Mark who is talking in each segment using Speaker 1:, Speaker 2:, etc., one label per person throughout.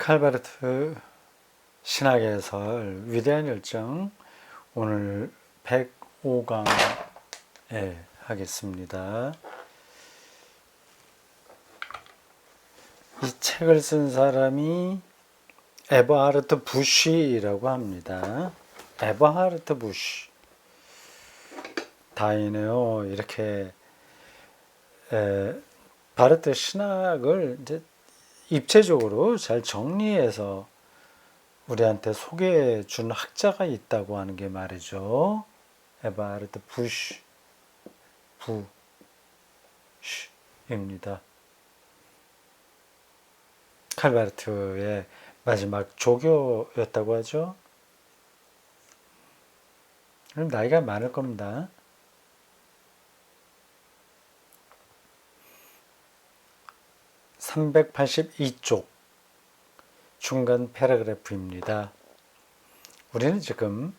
Speaker 1: 칼바르트 신학의 해설 위대한 열정 오늘 105강에 하겠습니다. 이 책을 쓴 사람이 에버하르트 부쉬라고 합니다. 에버하르트 부쉬 다이네요. 이렇게 바르트 신학을 이제 입체적으로 잘 정리해서 우리한테 소개해 준 학자가 있다고 하는 게 말이죠. 에버하르트 부쉬입니다. 칼바르트의 마지막 조교였다고 하죠. 그럼 나이가 많을 겁니다. (382쪽) 중간 패러그래프입니다. 우리는 지금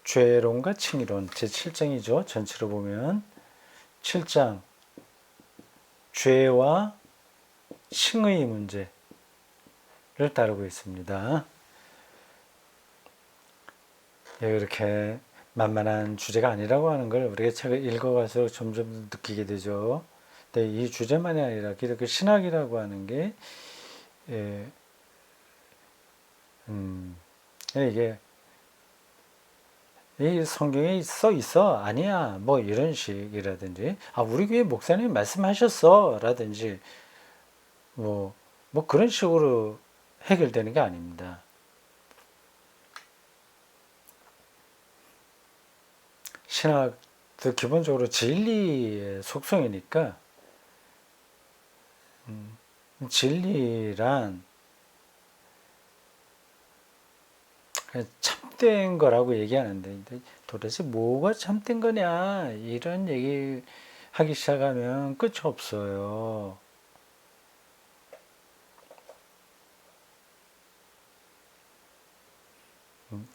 Speaker 1: 죄론과 칭의론 제7장이죠. 전체로 보면 7장 죄와 칭의 문제를 다루고 있습니다. 이렇게 만만한 주제가 아니라고 하는 걸 우리가 책을 읽어갈수록 점점 느끼게 되죠. 근데 이 주제만이 아니라 그 신학이라고 하는 게 이게 이 성경에 써 있어 아니야 뭐 이런 식이라든지 우리 교회 목사님 말씀하셨어 라든지 뭐 그런 식으로 해결되는 게 아닙니다. 신학도 기본적으로 진리의 속성이니까 진리란 참된 거라고 얘기하는데 도대체 뭐가 참된 거냐 이런 얘기 하기 시작하면 끝이 없어요.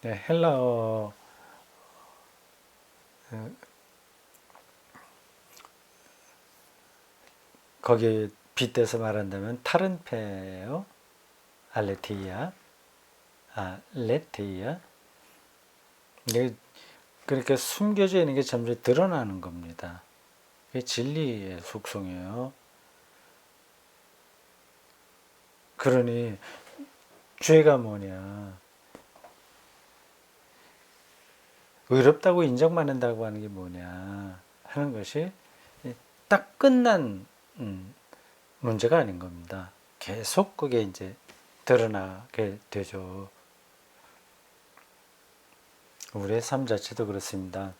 Speaker 1: 헬라어 거기에 빗대서 말한다면 타른페예요. 알레테이아 레테이아. 그러니까 숨겨져 있는 게 점점 드러나는 겁니다. 그게 진리의 속성이에요. 그러니 죄가 뭐냐? 의롭다고 인정받는다고 하는 게 뭐냐 하는 것이 딱 끝난 문제가 아닌 겁니다. 계속 그게 이제 드러나게 되죠. 우리의 삶 자체도 그렇습니다.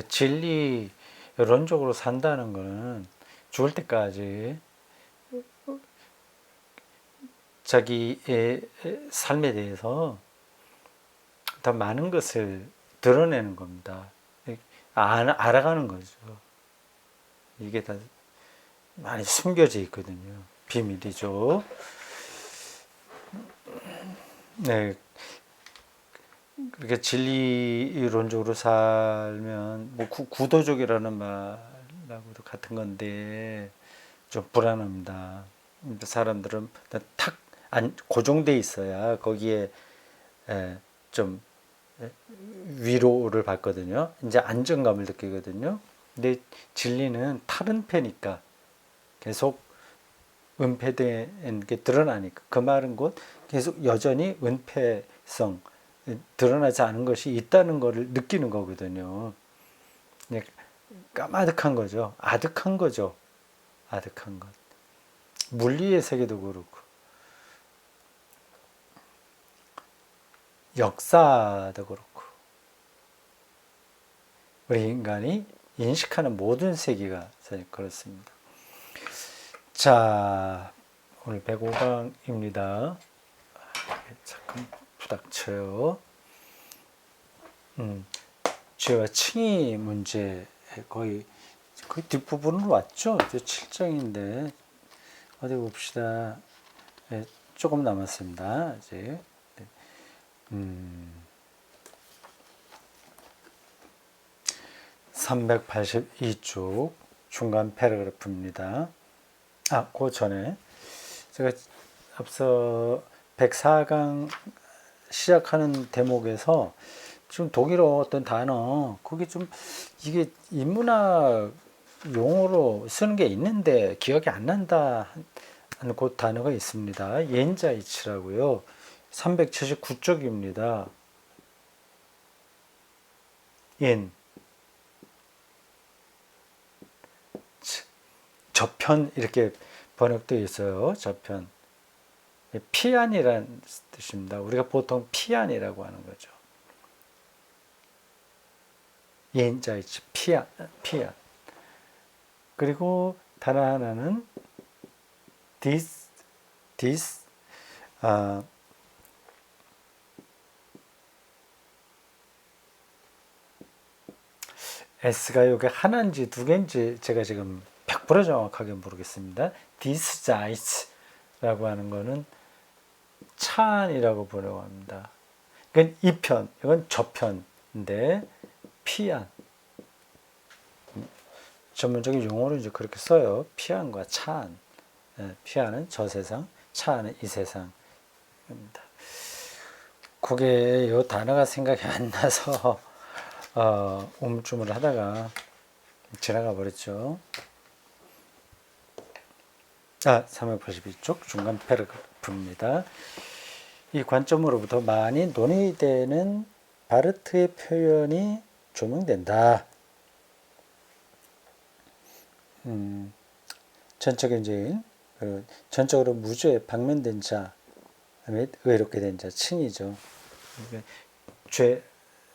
Speaker 1: 진리론적으로 산다는 것은 죽을 때까지 자기의 삶에 대해서 더 많은 것을 드러내는 겁니다. 알아가는 거죠. 이게 다 많이 숨겨져 있거든요. 비밀이죠. 네. 그렇게 진리론적으로 살면 뭐 구도적이라는 말하고도 같은 건데 좀 불안합니다. 사람들은 탁 고정돼 있어야 거기에 좀 위로를 받거든요. 이제 안정감을 느끼거든요. 근데 진리는 타른패니까 계속 은폐된 게 드러나니까 그 말은 곧 계속 여전히 은폐성 드러나지 않은 것이 있다는 것을 느끼는 거거든요. 까마득한 거죠. 아득한 거죠. 아득한 것. 물리의 세계도 그렇고 역사도 그렇고 우리 인간이 인식하는 모든 세계가 그렇습니다. 자, 오늘 105강입니다. 잠깐 부닥쳐요. 죄와 칭의 문제 거의 뒷부분으로 왔죠. 이제 7장인데 어디 봅시다. 조금 남았습니다. 이제 382쪽 중간 패러그래프입니다. 그 전에 제가 앞서 104강 시작하는 대목에서 지금 독일어 어떤 단어, 그게 좀 이게 인문학 용어로 쓰는 게 있는데 기억이 안 난다 하는 그 단어가 있습니다. 옌자이츠라고요. 379쪽입니다. 옌. 저편 이렇게 번역되어 있어요. 저편. 피안이라는 뜻입니다. 우리가 보통 피안이라고 하는 거죠. 옌자이츠 피안. 그리고 다른 하나는 this S가 여기 하나인지 두 개인지 제가 지금 100% 정확하게 모르겠습니다. disguise라고 하는 거는 차안이라고 번역합니다. 이건 2편, 이건 저편인데 피안. 전문적인 용어로 이제 그렇게 써요. 피안과 차안. 피안은 저 세상, 차안은 이 세상입니다. 그게 요 단어가 생각이 안 나서 우물쭈물 하다가 지나가 버렸죠. 382쪽 중간 패러그래프입니다. 이 관점으로부터 많이 논의되는 바르트의 표현이 조명된다. 전적인 전적으로 무죄 방면된 자 및 의롭게 된 자 칭이죠. 죄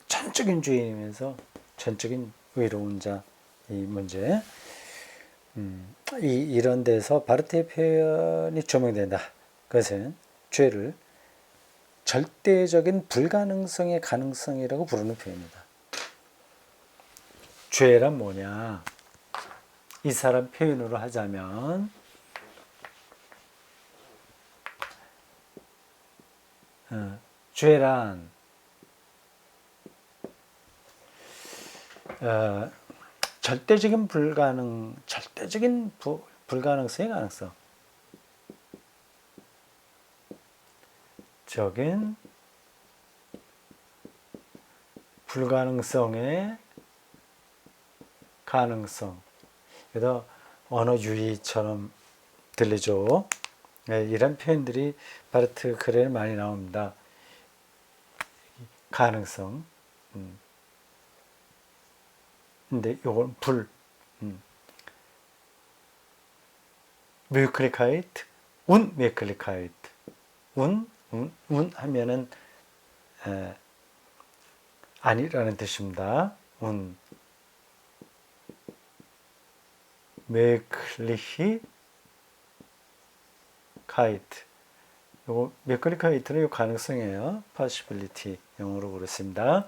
Speaker 1: 전적인 죄이면서 전적인 의로운 자 이 문제. 이런 데서 바르트의 표현이 조명된다. 그것은 죄를 절대적인 불가능성의 가능성이라고 부르는 표현입니다. 죄란 뭐냐? 이 사람 표현으로 하자면 죄란 절대적인 불가능성의 가능성. 적인 불가능성의 가능성. 그래서 언어 유희처럼 들리죠. 네, 이런 표현들이 바르트 글에 많이 나옵니다. 가능성. 근데 요건 불. möglichkeit, unmöglichkeit. 운 하면은 아니라는 뜻입니다. möglichkeit. 요거 möglichkeit는 요 가능성이에요. possibility 영어로 그렇습니다.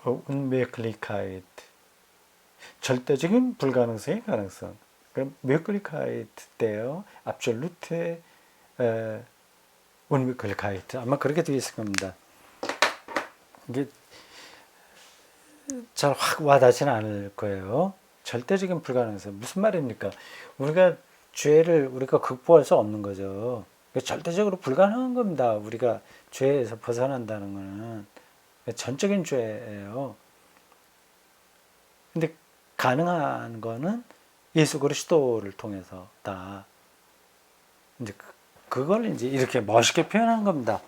Speaker 1: unmöglichkeit. 절대적인 불가능성의 가능성. 그럼 möglichkeit 때요. absolute unmöglichkeit. 아마 그렇게 되어 있을 겁니다. 이게 잘 확 와닿지는 않을 거예요. 절대적인 불가능성. 무슨 말입니까? 우리가 죄를 우리가 극복할 수 없는 거죠. 절대적으로 불가능한 겁니다. 우리가 죄에서 벗어난다는 거는 전적인 죄예요. 근데 가능한 거는 예수 그리스도를 통해서다. 이제 그걸 이제 이렇게 멋있게 표현한 겁니다.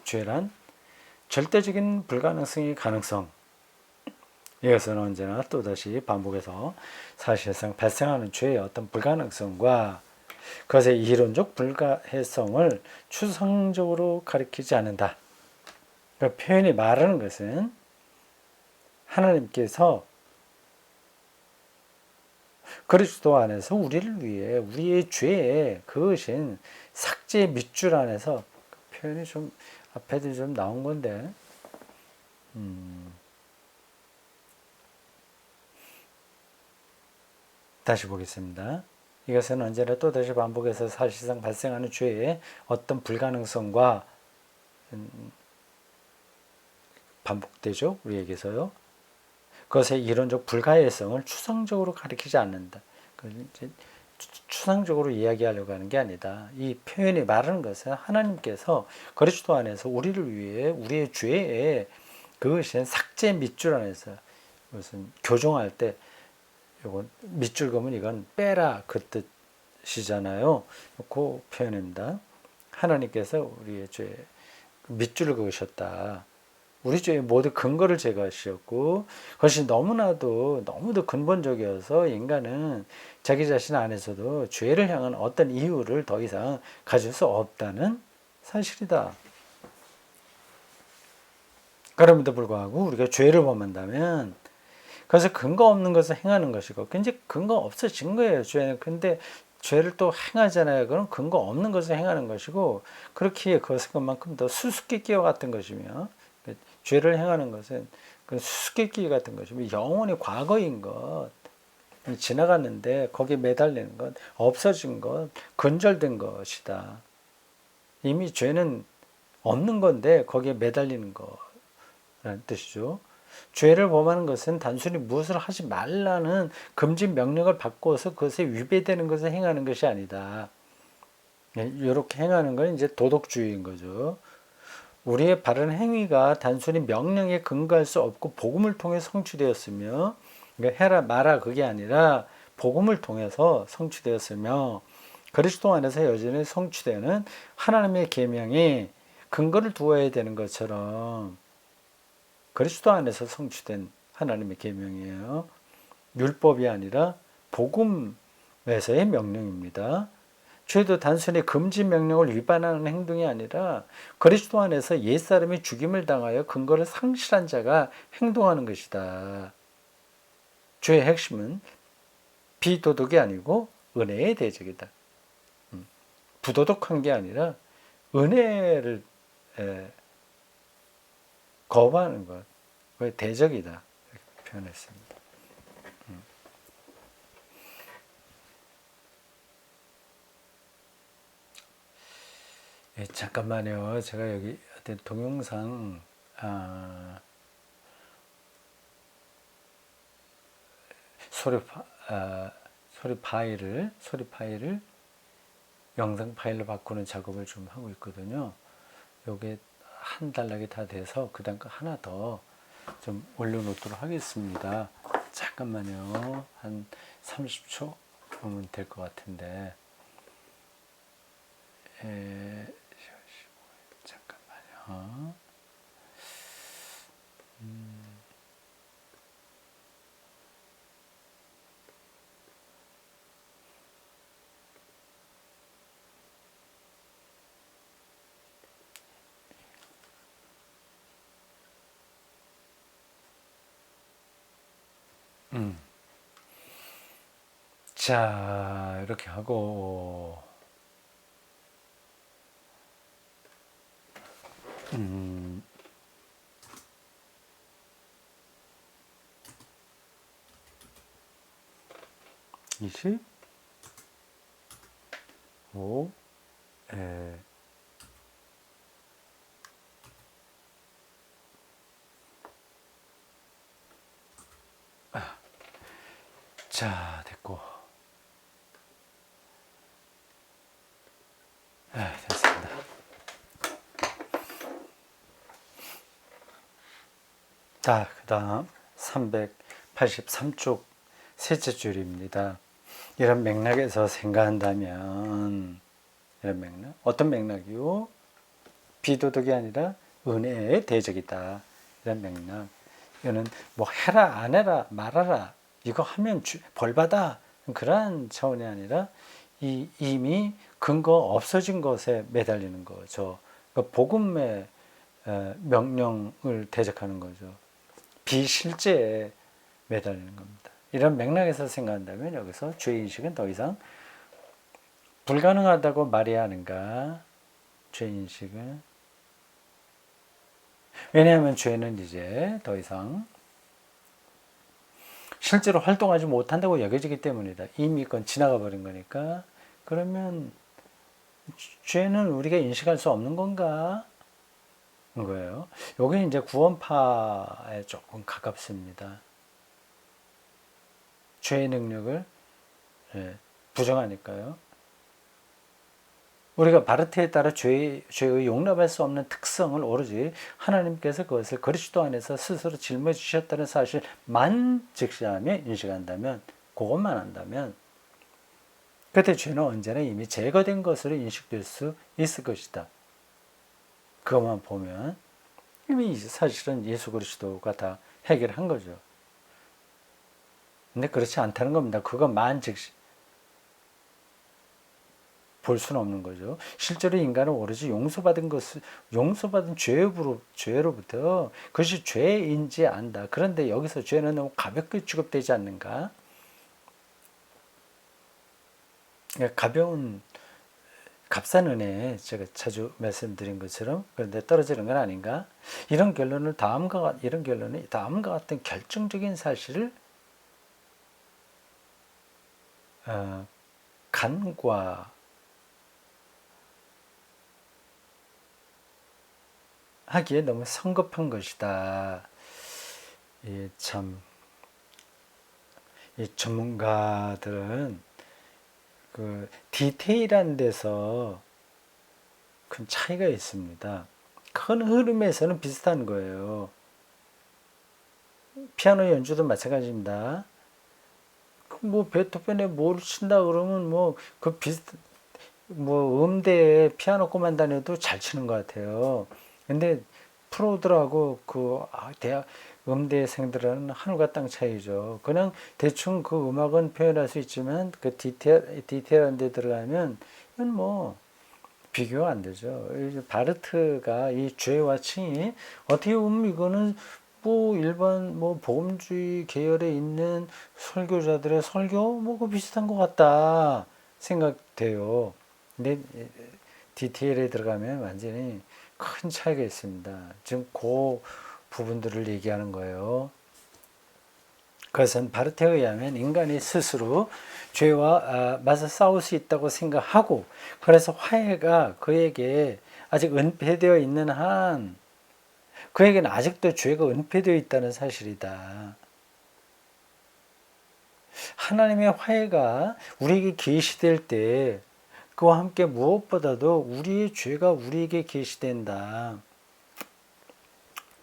Speaker 1: 죄란 절대적인 불가능성의 가능성. 이것은 언제나 또다시 반복해서 사실상 발생하는 죄의 어떤 불가능성과 그것의 이론적 불가해성을 추상적으로 가리키지 않는다. 그 표현이 말하는 것은 하나님께서 그리스도 안에서 우리를 위해 우리의 죄에 그것인 삭제 밑줄 안에서 그 표현이 좀 앞에도 좀 나온 건데 다시 보겠습니다. 이것은 언제나 또다시 반복해서 사실상 발생하는 죄의 어떤 불가능성과 반복되죠. 우리에게서요. 그것의 이론적 불가해성을 추상적으로 가리키지 않는다. 추상적으로 이야기하려고 하는 게 아니다. 이 표현이 말하는 것은 하나님께서 그리스도 안에서 우리를 위해 우리의 죄에 그것이 삭제 밑줄 안에서 무슨 교정할 때 요건 밑줄 그으면 이건 빼라 그 뜻이잖아요. 그 표현입니다. 하나님께서 우리의 죄에 밑줄을 그으셨다. 우리 죄의 모든 근거를 제거하셨고 그것이 너무도 근본적이어서 인간은 자기 자신 안에서도 죄를 향한 어떤 이유를 더 이상 가질 수 없다는 사실이다. 그럼에도 불구하고 우리가 죄를 범한다면 그래서 근거 없는 것을 행하는 것이고 이제 근거 없어진 거예요. 죄는. 근데 죄를 또 행하잖아요. 그럼 근거 없는 것을 행하는 것이고 그렇기에 그것은 그만큼 더 수수께끼와 같은 것이며 죄를 행하는 것은 그 수수께끼 같은 것이며 영원히 과거인 것 지나갔는데 거기에 매달리는 것 없어진 것 근절된 것이다. 이미 죄는 없는 건데 거기에 매달리는 거라는 뜻이죠. 죄를 범하는 것은 단순히 무엇을 하지 말라는 금지 명령을 바꿔서 그것에 위배되는 것을 행하는 것이 아니다. 이렇게 행하는 건 이제 도덕주의인 거죠. 우리의 바른 행위가 단순히 명령에 근거할 수 없고 복음을 통해 성취되었으며 그러니까 해라 마라 그게 아니라 복음을 통해서 성취되었으며 그리스도 안에서 여전히 성취되는 하나님의 계명이 근거를 두어야 되는 것처럼 그리스도 안에서 성취된 하나님의 계명이에요. 율법이 아니라 복음에서의 명령입니다. 죄도 단순히 금지 명령을 위반하는 행동이 아니라 그리스도 안에서 옛사람이 죽임을 당하여 근거를 상실한 자가 행동하는 것이다. 죄의 핵심은 비도덕이 아니고 은혜의 대적이다. 부도덕한 게 아니라 은혜를 거부하는 것, 그게 대적이다. 이렇게 표현했습니다. 예, 잠깐만요. 제가 여기 어떤 동영상 소리 파일을 영상 파일로 바꾸는 작업을 좀 하고 있거든요. 요게 한 단락이 다 돼서 그 다음 거 하나 더 좀 올려놓도록 하겠습니다. 잠깐만요. 한 30초 보면 될 것 같은데. 잠깐만요. 자, 이렇게 하고, 25, 자, 됐고. 됐습니다. 자, 그 다음 383쪽 셋째 줄입니다. 이런 맥락에서 생각한다면, 이런 맥락, 어떤 맥락이요? 비도덕이 아니라 은혜의 대적이다. 이런 맥락. 이거는 뭐 해라, 안 해라, 말하라, 이거 하면 벌받아. 그러한 차원이 아니라 이미 근거 없어진 것에 매달리는 거죠. 그러니까 복음의 명령을 대적하는 거죠. 비실제에 매달리는 겁니다. 이런 맥락에서 생각한다면 여기서 죄인식은 더 이상 불가능하다고 말해야 하는가? 죄인식은. 왜냐하면 죄는 이제 더 이상 실제로 활동하지 못한다고 여겨지기 때문이다. 이미 그건 지나가 버린 거니까. 그러면 죄는 우리가 인식할 수 없는 건가? 거예요. 여기 이제 구원파에 조금 가깝습니다. 죄의 능력을 부정하니까요. 우리가 바르트에 따라 죄의 용납할 수 없는 특성을 오로지 하나님께서 그것을 그리스도 안에서 스스로 짊어 주셨다는 사실만 직시하며 인식한다면, 그것만 한다면 그때 죄는 언제나 이미 제거된 것으로 인식될 수 있을 것이다. 그것만 보면 이미 사실은 예수 그리스도가 다 해결한 거죠. 근데 그렇지 않다는 겁니다. 그것만 즉시 볼 수는 없는 거죠. 실제로 인간은 오로지 용서받은 죄로부터 그것이 죄인지 안다. 그런데 여기서 죄는 너무 가볍게 취급되지 않는가? 가벼운 값싼 은혜, 제가 자주 말씀드린 것처럼, 그런데 떨어지는 건 아닌가? 이런 결론이 다음과 같은 결정적인 사실을 간과하기에 너무 성급한 것이다. 이 전문가들은 그 디테일한 데서 큰 차이가 있습니다. 큰 흐름에서는 비슷한 거예요. 피아노 연주도 마찬가지입니다. 뭐 베토벤에 뭘 친다 그러면 음대에 피아노 꼬만 다녀도 잘 치는 것 같아요. 근데 프로들하고 대학 음대생들은 하늘과 땅 차이죠. 그냥 대충 그 음악은 표현할 수 있지만 그 디테일한 데 들어가면 이건 뭐 비교가 안 되죠. 바르트가 이 죄와 칭의, 어떻게 보면 이거는 일반 복음주의 계열에 있는 설교자들의 설교 그 비슷한 것 같다 생각돼요. 근데 디테일에 들어가면 완전히 큰 차이가 있습니다. 지금 그 부분들을 얘기하는 거예요. 그것은 바르테에 의하면 인간이 스스로 죄와 맞서 싸울 수 있다고 생각하고, 그래서 화해가 그에게 아직 은폐되어 있는 한 그에게는 아직도 죄가 은폐되어 있다는 사실이다. 하나님의 화해가 우리에게 계시될 때 그와 함께 무엇보다도 우리의 죄가 우리에게 계시된다.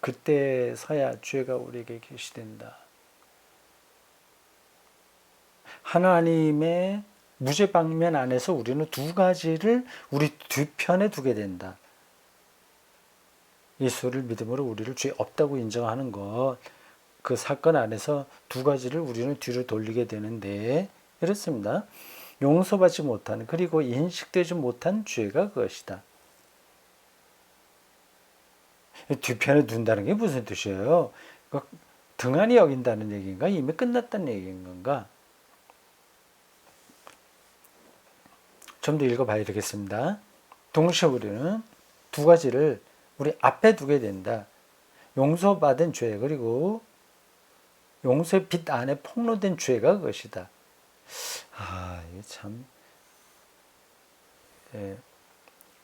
Speaker 1: 그때서야 죄가 우리에게 계시된다. 하나님의 무죄 방면 안에서 우리는 두 가지를 우리 뒤편에 두게 된다. 예수를 믿음으로 우리를 죄 없다고 인정하는 것, 그 사건 안에서 두 가지를 우리는 뒤로 돌리게 되는데, 이렇습니다. 용서받지 못한, 그리고 인식되지 못한 죄가 그것이다. 뒤편에 둔다는 게 무슨 뜻이에요? 등한히 여긴다는 얘기인가? 이미 끝났다는 얘기인 건가? 좀 더 읽어봐야 되겠습니다. 동시에 우리는 두 가지를 우리 앞에 두게 된다. 용서받은 죄, 그리고 용서의 빛 안에 폭로된 죄가 그것이다. 이게 참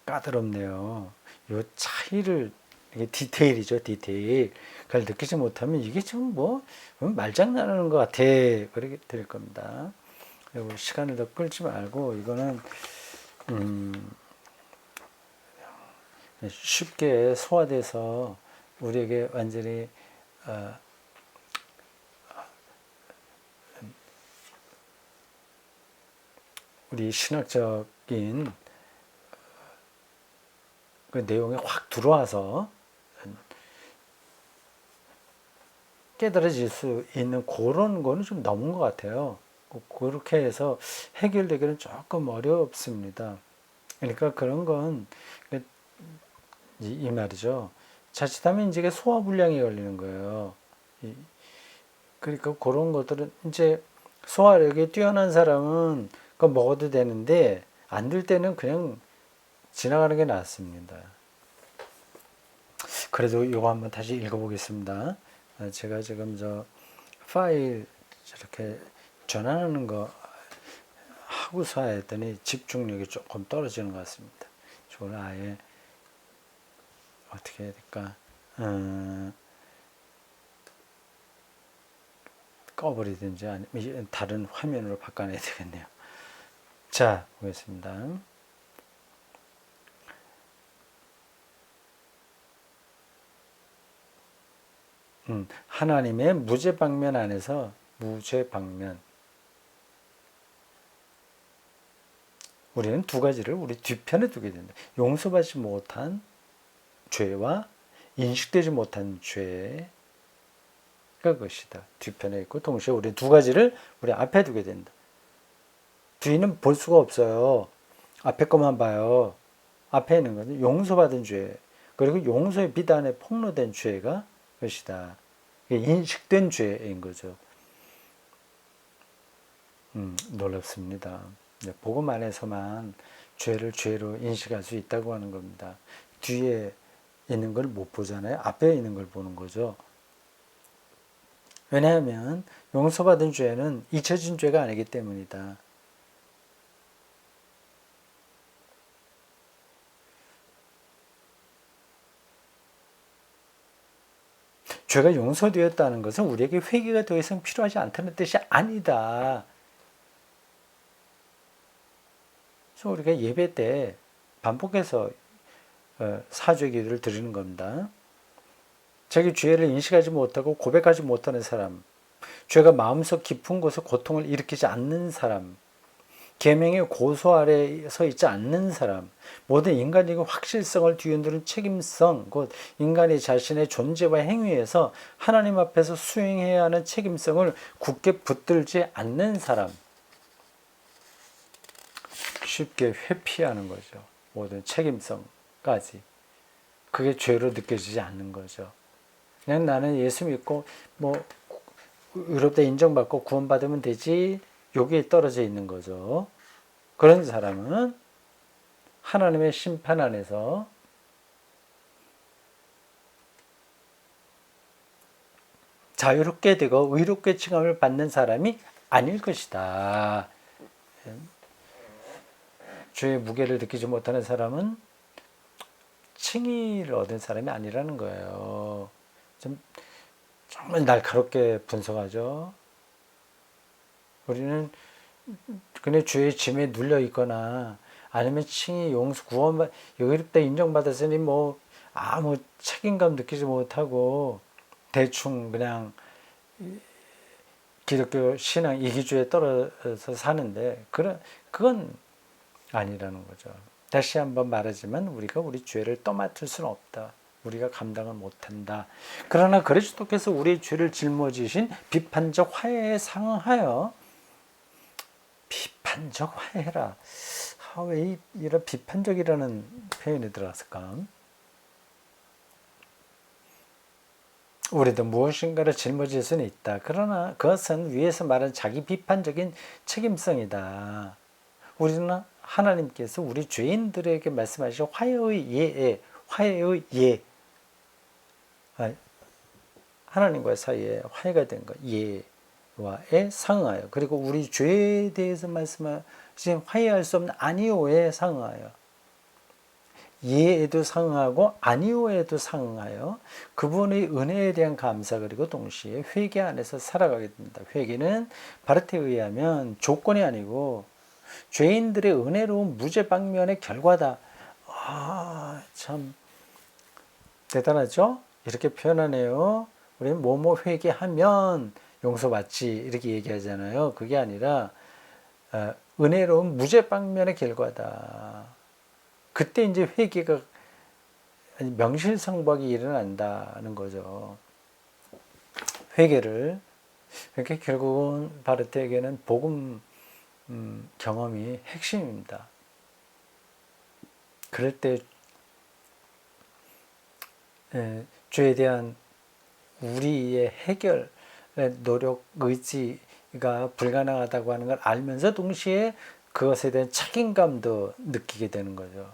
Speaker 1: 까다롭네요. 이 차이를, 이게 디테일이죠, 디테일. 그걸 느끼지 못하면 이게 지금 말장난하는 것 같아. 그렇게 될 겁니다. 그리고 시간을 더 끌지 말고 이거는 쉽게 소화돼서 우리에게 완전히 우리 신학적인 그 내용이 확 들어와서 깨달아질 수 있는 그런 거는 좀 넘은 것 같아요. 그렇게 해서 해결되기는 조금 어렵습니다. 그러니까 그런 건 이 말이죠. 자칫하면 이제 소화불량이 걸리는 거예요. 그러니까 그런 것들은 이제 소화력이 뛰어난 사람은 그거 먹어도 되는데 안 될 때는 그냥 지나가는 게 낫습니다. 그래도 이거 한번 다시 읽어보겠습니다. 제가 지금 파일 저렇게 전환하는 거 하고서 했더니 집중력이 조금 떨어지는 것 같습니다. 저걸 아예 어떻게 해야 될까? 꺼버리든지 아니면 다른 화면으로 바꿔내야 되겠네요. 자, 보겠습니다. 하나님의 무죄방면 안에서 무죄방면. 우리는 두 가지를 우리 뒤편에 두게 된다. 용서받지 못한 죄와 인식되지 못한 죄가 그것이다. 뒤편에 있고 동시에 우리 두 가지를 우리 앞에 두게 된다. 뒤는 볼 수가 없어요. 앞에 것만 봐요. 앞에 있는 것은 용서받은 죄, 그리고 용서의 비단에 폭로된 죄가 것이다. 인식된 죄인 거죠. 놀랍습니다. 복음 안에서만 죄를 죄로 인식할 수 있다고 하는 겁니다. 뒤에 있는 걸 못 보잖아요. 앞에 있는 걸 보는 거죠. 왜냐하면 용서받은 죄는 잊혀진 죄가 아니기 때문이다. 죄가 용서되었다는 것은 우리에게 회개가 더 이상 필요하지 않다는 뜻이 아니다. 그래서 우리가 예배 때 반복해서 사죄 기도를 드리는 겁니다. 자기 죄를 인식하지 못하고 고백하지 못하는 사람, 죄가 마음속 깊은 곳에 고통을 일으키지 않는 사람, 계명의 고소 아래 서 있지 않는 사람, 모든 인간적인 확실성을 뒤흔드는 책임성, 곧 인간이 자신의 존재와 행위에서 하나님 앞에서 수행해야 하는 책임성을 굳게 붙들지 않는 사람, 쉽게 회피하는 거죠. 모든 책임성까지. 그게 죄로 느껴지지 않는 거죠. 그냥 나는 예수 믿고 의롭다 인정받고 구원받으면 되지, 여기에 떨어져 있는 거죠. 그런 사람은 하나님의 심판 안에서 자유롭게 되고 의롭게 칭함을 받는 사람이 아닐 것이다. 죄의 무게를 느끼지 못하는 사람은 칭의를 얻은 사람이 아니라는 거예요. 정말 날카롭게 분석하죠. 우리는 그냥 죄의 짐에 눌려 있거나 아니면 칭의 용서 구원 의롭다 인정받았으니 아무 책임감 느끼지 못하고 대충 그냥 기독교 신앙 이기주의에 떨어져서 사는데 그건 아니라는 거죠. 다시 한번 말하지만 우리가 우리 죄를 떠맡을 수는 없다. 우리가 감당을 못한다. 그러나 그리스도께서 우리의 죄를 짊어지신 비판적 화해에 상응하여 비판적 화해라. 왜 이런 비판적이라는 표현이 들어갔을까? 우리도 무엇인가를 짊어질 수는 있다. 그러나 그것은 위에서 말한 자기 비판적인 책임성이다. 우리는 하나님께서 우리 죄인들에게 말씀하신 화해의 예, 하나님과의 사이에 화해가 된 것, 예와에 상응하여, 그리고 우리 죄에 대해서 말씀하신 화해할 수 없는 아니오에 상응하여, 예에도 상응하고 아니오에도 상응하여 그분의 은혜에 대한 감사, 그리고 동시에 회개 안에서 살아가게 됩니다. 회개는 바르테에 의하면 조건이 아니고 죄인들의 은혜로운 무죄 방면의 결과다. 참 대단하죠? 이렇게 표현하네요. 우리는 뭐뭐 회개하면 용서받지 이렇게 얘기하잖아요. 그게 아니라 은혜로운 무죄 방면의 결과다. 그때 이제 회개가 명실상부하게 일어난다는 거죠. 회개를 그러니까 결국은 바르테에게는 복음 경험이 핵심입니다. 그럴 때 죄에 대한 우리의 해결 노력 의지가 불가능하다고 하는 걸 알면서 동시에 그것에 대한 책임감도 느끼게 되는 거죠.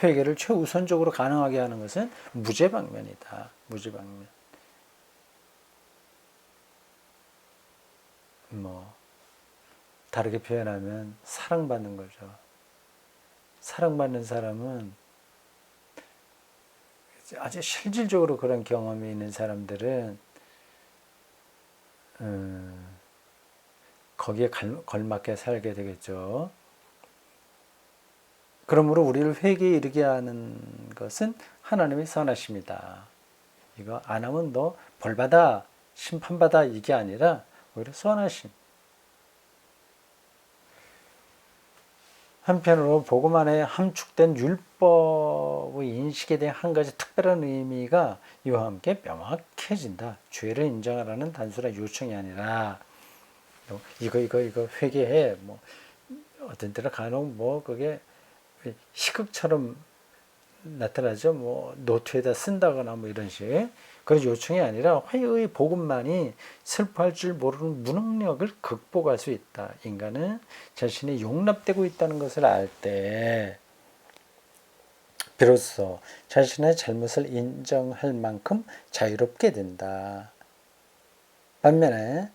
Speaker 1: 회개를 최우선적으로 가능하게 하는 것은 무죄방면이다. 무죄방면. 다르게 표현하면 사랑받는 거죠. 사랑받는 사람은 아주 실질적으로 그런 경험이 있는 사람들은 거기에 걸맞게 살게 되겠죠. 그러므로 우리를 회개에 이르게 하는 것은 하나님의 선하십니다. 이거 안 하면 너 벌받아, 심판받아, 이게 아니라 오히려 선하심. 한편으로 복음 안에 함축된 율법의 인식에 대한 한 가지 특별한 의미가 이와 함께 명확해진다. 죄를 인정하라는 단순한 요청이 아니라 이거 회개해. 뭐 어떤 때는 간혹 뭐 그게 희극처럼 나타나죠. 뭐 노트에다 쓴다거나 뭐 이런 식. 그런 요청이 아니라 회의 복음만이 슬퍼할 줄 모르는 무능력을 극복할 수 있다. 인간은 자신이 용납되고 있다는 것을 알 때 비로소 자신의 잘못을 인정할 만큼 자유롭게 된다. 반면에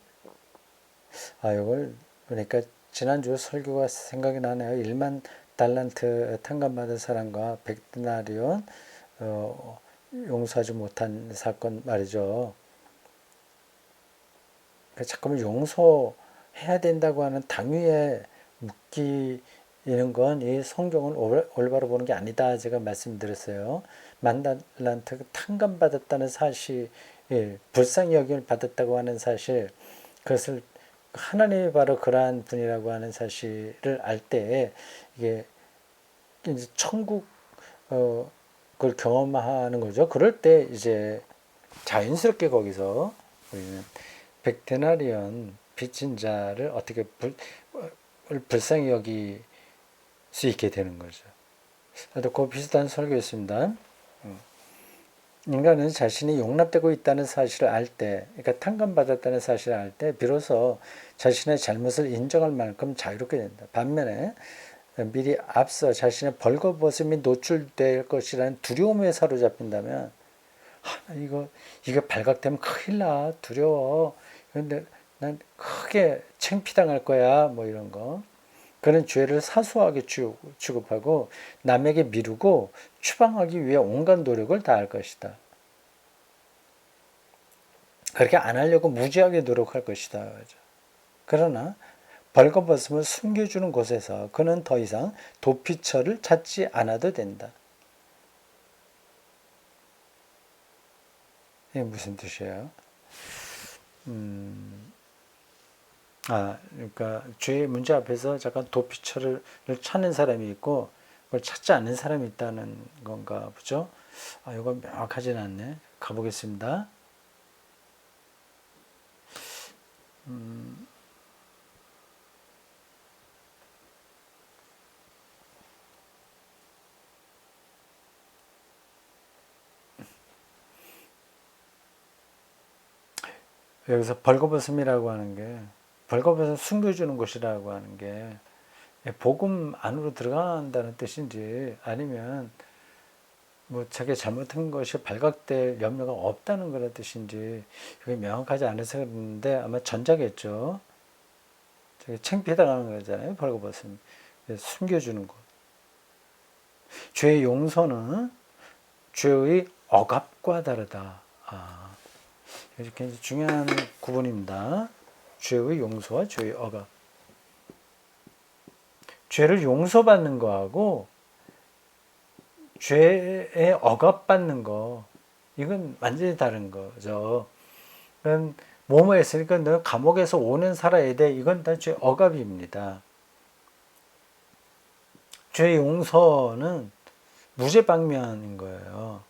Speaker 1: 이걸 그러니까 지난주 설교가 생각이 나네요. 1만 달란트 탕감받은 사람과 100데나리온 용서하지 못한 사건 말이죠. 자꾸만 용서해야 된다고 하는 당위에 묶이는 건 이 성경을 올바로 보는 게 아니다. 제가 말씀드렸어요. 만 달란트 탕감받았다는 사실, 불쌍히 여김을 받았다고 하는 사실, 그것을 하나님이 바로 그러한 분이라고 하는 사실을 알 때 이게 이제 천국 그걸 경험하는 거죠. 그럴 때 이제 자연스럽게 거기서 우리는 백데나리온 빚진 자를 어떻게 불쌍히 여길 수 있게 되는 거죠. 그 비슷한 설교였습니다. 인간은 자신이 용납되고 있다는 사실을 알 때, 그러니까 탕감받았다는 사실을 알 때, 비로소 자신의 잘못을 인정할 만큼 자유롭게 된다. 반면에 미리 앞서 자신의 벌거벗음이 노출될 것이라는 두려움에 사로잡힌다면, 이거 발각되면 큰일 나, 두려워. 그런데 난 크게 창피당할 거야, 뭐 이런 거. 그는 죄를 사소하게 취급하고 남에게 미루고 추방하기 위해 온갖 노력을 다할 것이다. 그렇게 안 하려고 무지하게 노력할 것이다. 그러나 벌거벗음을 숨겨주는 곳에서 그는 더 이상 도피처를 찾지 않아도 된다. 이게 무슨 뜻이에요? 그러니까 죄의 문제 앞에서 잠깐 도피처를 찾는 사람이 있고 그걸 찾지 않는 사람이 있다는 건가 보죠. 이건 명확하진 않네. 가보겠습니다. 여기서 벌거벗음이라고 하는 게 벌거벗음 숨겨주는 곳이라고 하는 게 복음 안으로 들어간다는 뜻인지 아니면 뭐 자기 잘못한 것이 발각될 염려가 없다는 그런 뜻인지 그게 명확하지 않아서 그러는데 아마 전자겠죠. 되게 창피해당하는 거잖아요. 벌거벗음. 숨겨주는 것. 죄의 용서는 죄의 억압과 다르다. 이게 굉장히 중요한 구분입니다. 죄의 용서와 죄의 억압. 죄를 용서받는 거하고 죄에 억압받는 거 이건 완전히 다른 거죠. 그건 뭐뭐 했으니까 너 감옥에서 오는 살아야 돼. 이건 다 죄 억압입니다. 죄 용서는 무죄방면인 거예요.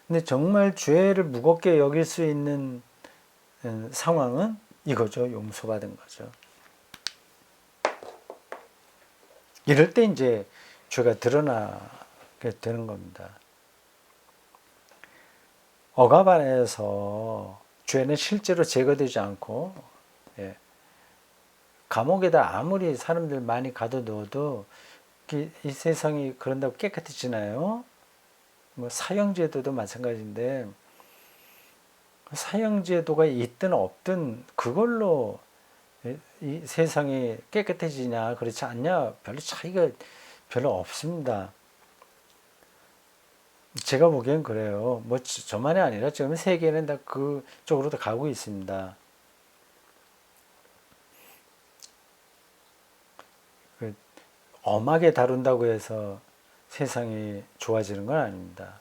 Speaker 1: 근데 정말 죄를 무겁게 여길 수 있는 상황은 이거죠. 용서받은 거죠. 이럴 때 이제 죄가 드러나게 되는 겁니다. 억압 안에서 죄는 실제로 제거되지 않고 감옥에다 아무리 사람들 많이 가둬둬도 이 세상이 그런다고 깨끗해지나요? 뭐 사형제도도 마찬가지인데 사형제도가 있든 없든 그걸로 이 세상이 깨끗해지냐 그렇지 않냐 별로 차이가 별로 없습니다. 제가 보기엔 그래요. 뭐 저만이 아니라 지금 세계는 다 그쪽으로 다 가고 있습니다. 그 엄하게 다룬다고 해서 세상이 좋아지는 건 아닙니다.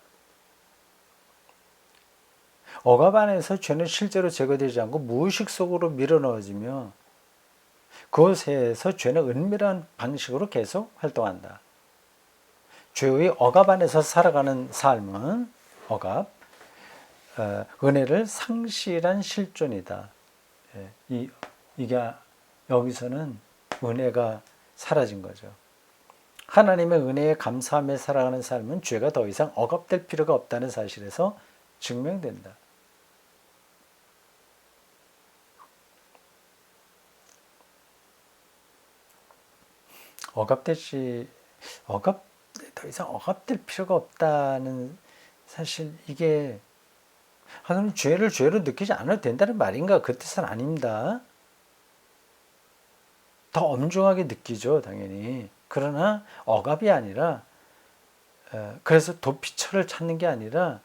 Speaker 1: 억압 안에서 죄는 실제로 제거되지 않고 무의식 속으로 밀어넣어지며 그곳에서 죄는 은밀한 방식으로 계속 활동한다. 죄의 억압 안에서 살아가는 삶은 억압, 은혜를 상실한 실존이다. 이게 여기서는 은혜가 사라진 거죠. 하나님의 은혜에 감사하며 살아가는 삶은 죄가 더 이상 억압될 필요가 없다는 사실에서 증명된다. 억압되지 억압 더 이상 억압될 필요가 없다는 사실 이게 그럼 죄를 죄로 느끼지 않아도 된다는 말인가? 그 뜻은 아닙니다. 더 엄중하게 느끼죠, 당연히. 그러나 억압이 아니라 그래서 도피처를 찾는 게 아니라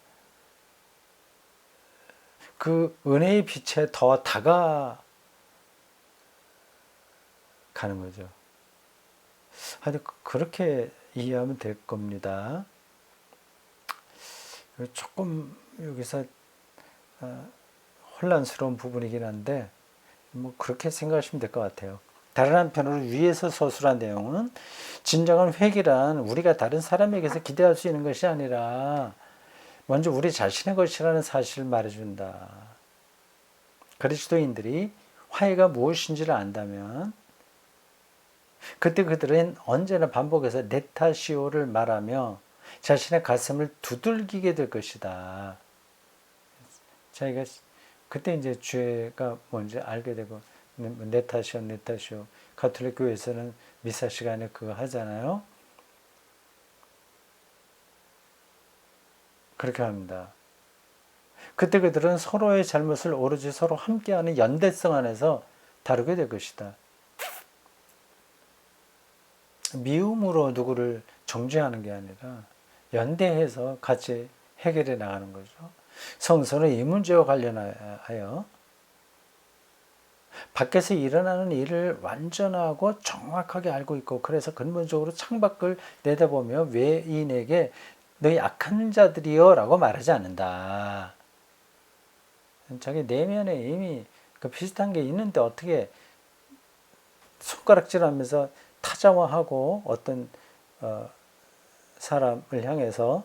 Speaker 1: 그 은혜의 빛에 더 다가가는 거죠. 하여튼 그렇게 이해하면 될 겁니다. 조금 여기서 혼란스러운 부분이긴 한데 뭐 그렇게 생각하시면 될 것 같아요. 다른 한편으로 위에서 서술한 내용은 진정한 회개란 우리가 다른 사람에게서 기대할 수 있는 것이 아니라 먼저 우리 자신의 것이라는 사실을 말해준다. 그리스도인들이 화해가 무엇인지를 안다면 그때 그들은 언제나 반복해서 네타시오를 말하며 자신의 가슴을 두들기게 될 것이다. 자기가 그때 이제 죄가 뭔지 알게 되고 네타시오 네타시오 가톨릭 교회에서는 미사 시간에 그거 하잖아요. 그렇게 합니다. 그때 그들은 서로의 잘못을 오로지 서로 함께하는 연대성 안에서 다루게 될 것이다. 미움으로 누구를 정죄하는 게 아니라 연대해서 같이 해결해 나가는 거죠. 성서는 이 문제와 관련하여 밖에서 일어나는 일을 완전하고 정확하게 알고 있고 그래서 근본적으로 창밖을 내다보며 외인에게 너희 악한 자들이여 라고 말하지 않는다. 자기 내면에 이미 그 비슷한 게 있는데 어떻게 손가락질하면서 타자화하고 어떤 사람을 향해서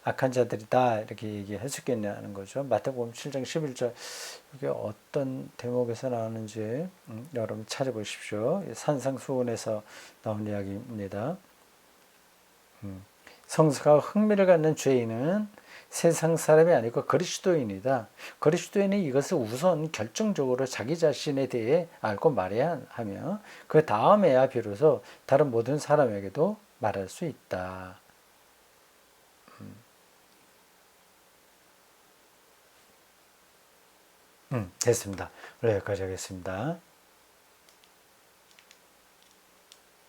Speaker 1: 악한 자들이다 이렇게 얘기할 수 있겠냐는 거죠. 마태복음 7장 11절 이게 어떤 대목에서 나오는지 여러분 찾아보십시오. 산상수훈에서 나온 이야기입니다. 성서가 흥미를 갖는 죄인은 세상 사람이 아니고 그리스도인이다. 그리스도인이 이것을 우선 결정적으로 자기 자신에 대해 알고 말해야 하며 그 다음에야 비로소 다른 모든 사람에게도 말할 수 있다. 됐습니다. 오늘 여기까지 하겠습니다.